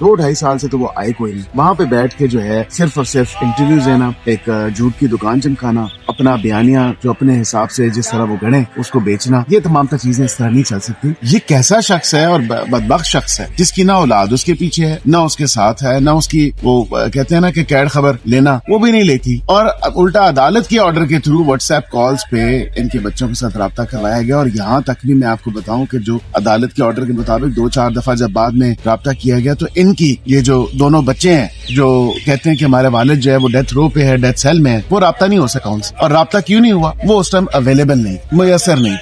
2-2.5 साल से तो वो आए कोई नहीं। वहाँ पे बैठ के जो है सिर्फ और सिर्फ इंटरव्यू देना, एक झूठ की दुकान चमकाना, अपना बयानिया जो अपने हिसाब से जिस तरह वो गढ़े उसको बेचना, ये तमाम चीजें इस तरह नहीं चल सकती। ये कैसा शख्स है और बदबख्त शख्स है जिसकी ना औलाद उसके पीछे है, ना उसके साथ है, ना उसकी वो कहते हैं ना कि कैड खबर लेना वो भी नहीं लेती, और उल्टा अदालत के ऑर्डर के थ्रू व्हाट्सएप कॉल्स पे इनके बच्चों के साथ राब्ता करवाया गया। और यहाँ तक भी मैं आपको बताऊं कि जो अदालत के ऑर्डर के मुताबिक 2-4 दफा जब बाद में राब्ता किया गया तो इनकी ये जो दोनों बच्चे हैं जो कहते हैं कि हमारे वालिद जो है वो डेथ रो पे है, डेथ सेल में है, वो राब्ता नहीं हो सका उनसे। और राब्ता क्यों नहीं हुआ? वो उस टाइम अवेलेबल नहीं, मुयसर नहीं।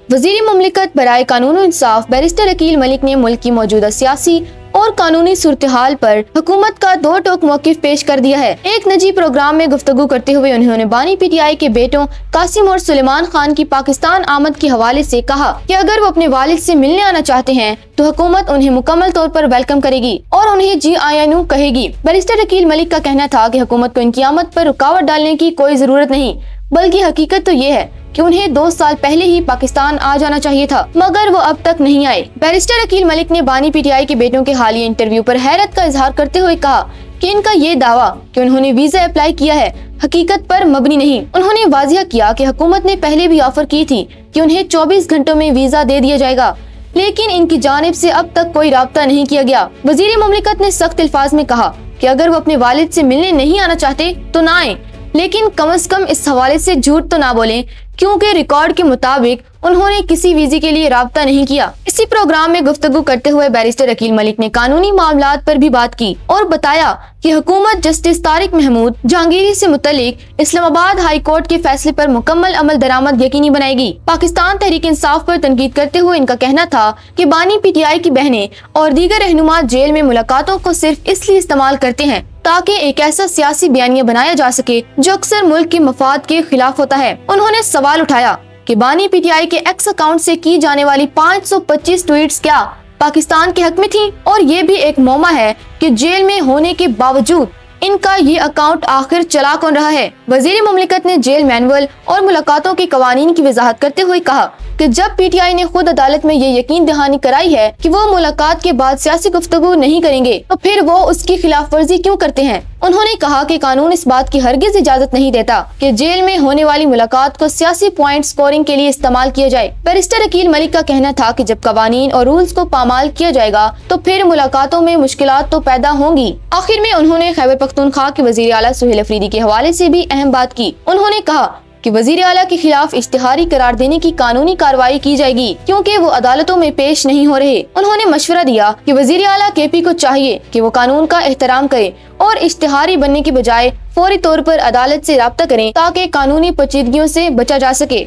वज़ीर मुमलिकत बराए कानून और इंसाफ बैरिस्टर अकील मलिक ने मुल्क की मौजूदा सियासी और कानूनी सूरत हाल पर हुकूमत का दो टोक मौक़िफ़ पेश कर दिया है। एक निजी प्रोग्राम में गुफ्तगू करते हुए उन्होंने बानी पीटीआई के बेटों कासिम और सुलेमान खान की पाकिस्तान आमद के हवाले से कहा कि अगर वो अपने वालिद से मिलने आना चाहते हैं तो हुकूमत उन्हें मुकम्मल तौर पर वेलकम करेगी और उन्हें GINU कहेगी। बैरिस्टर अकील मलिक का कहना था कि हुकूमत को इनकी आमद पर रुकावट डालने की कोई जरूरत नहीं, बल्कि हकीकत तो ये है कि उन्हें 2 साल पहले ही पाकिस्तान आ जाना चाहिए था, मगर वो अब तक नहीं आए। बैरिस्टर अकील मलिक ने बानी पीटीआई के बेटों के हालिया इंटरव्यू पर हैरत का इजहार करते हुए कहा कि इनका ये दावा कि उन्होंने वीजा अप्लाई किया है हकीकत पर मबनी नहीं। उन्होंने वाजिया किया कि हुकूमत ने पहले भी ऑफर की थी कि उन्हें 24 घंटों में वीजा दे दिया जाएगा, लेकिन इनकी जानिब से अब तक कोई राब्ता नहीं किया गया। वजीर मुमलिकत ने सख्त अल्फाज में कहा कि अगर वो अपने वालिद से मिलने नहीं आना चाहते तो ना आए, लेकिन कम से कम इस हवाले से झूठ तो ना बोलें, क्योंकि रिकॉर्ड के मुताबिक उन्होंने किसी वीजे के लिए राब्ता नहीं किया। इसी प्रोग्राम में गुफ्तगू करते हुए बैरिस्टर अकील मलिक ने कानूनी मामलात पर भी बात की और बताया कि हुकूमत जस्टिस तारिक महमूद जहांगीरी से मुतल्लिक इस्लामाबाद हाई कोर्ट के फैसले पर मुकम्मल अमल दरामद यकीनी बनाएगी। पाकिस्तान तहरीक इंसाफ पर तनकीद करते हुए इनका कहना था कि बानी पीटीआई की बहनें और दीगर रहनुमा जेल में मुलाकातों को सिर्फ इसलिए इस्तेमाल करते हैं ताकि एक ऐसा सियासी बयानिया बनाया जा सके जो अक्सर मुल्क के मफाद के खिलाफ होता है। उन्होंने सवाल उठाया कि बानी पीटीआई के एक्स अकाउंट से की जाने वाली 525 ट्वीट्स क्या पाकिस्तान के हक में थी, और ये भी एक मौमा है कि जेल में होने के बावजूद इनका ये अकाउंट आखिर चला कौन रहा है। वजीर मुमलिकत ने जेल मैनुअल और मुलाकातों के कवानीन की वजाहत करते हुए कहा कि जब पीटीआई ने खुद अदालत में ये यकीन दहानी कराई है कि वो मुलाकात के बाद सियासी गुफ्तगू नहीं करेंगे, तो फिर वो उसकी खिलाफ वर्जी क्यों करते हैं। उन्होंने कहा कि कानून इस बात की हरगिज इजाजत नहीं देता कि जेल में होने वाली मुलाकात को सियासी पॉइंट स्कोरिंग के लिए इस्तेमाल किया जाए। बैरिस्टर अकील मलिक का कहना था कि जब कवानीन और रूल्स को पामाल किया जाएगा तो फिर मुलाकातों में मुश्किलात तो पैदा होंगी। आखिर में उन्होंने खैबर पख्तूनख्वा के वजीर आला सुहेल अफरीदी के हवाले से भी अहम बात की। उन्होंने कहा कि वजीर आला के खिलाफ इश्तिहारी करार देने की कानूनी कार्रवाई की जाएगी क्योंकि वो अदालतों में पेश नहीं हो रहे। उन्होंने मशवरा दिया कि वजीर आला KP को चाहिए कि वो कानून का एहतराम करे और इश्तिहारी बनने की बजाय फौरी तौर पर अदालत से राब्ता करें ताकि कानूनी पेचीदगियों से बचा जा सके।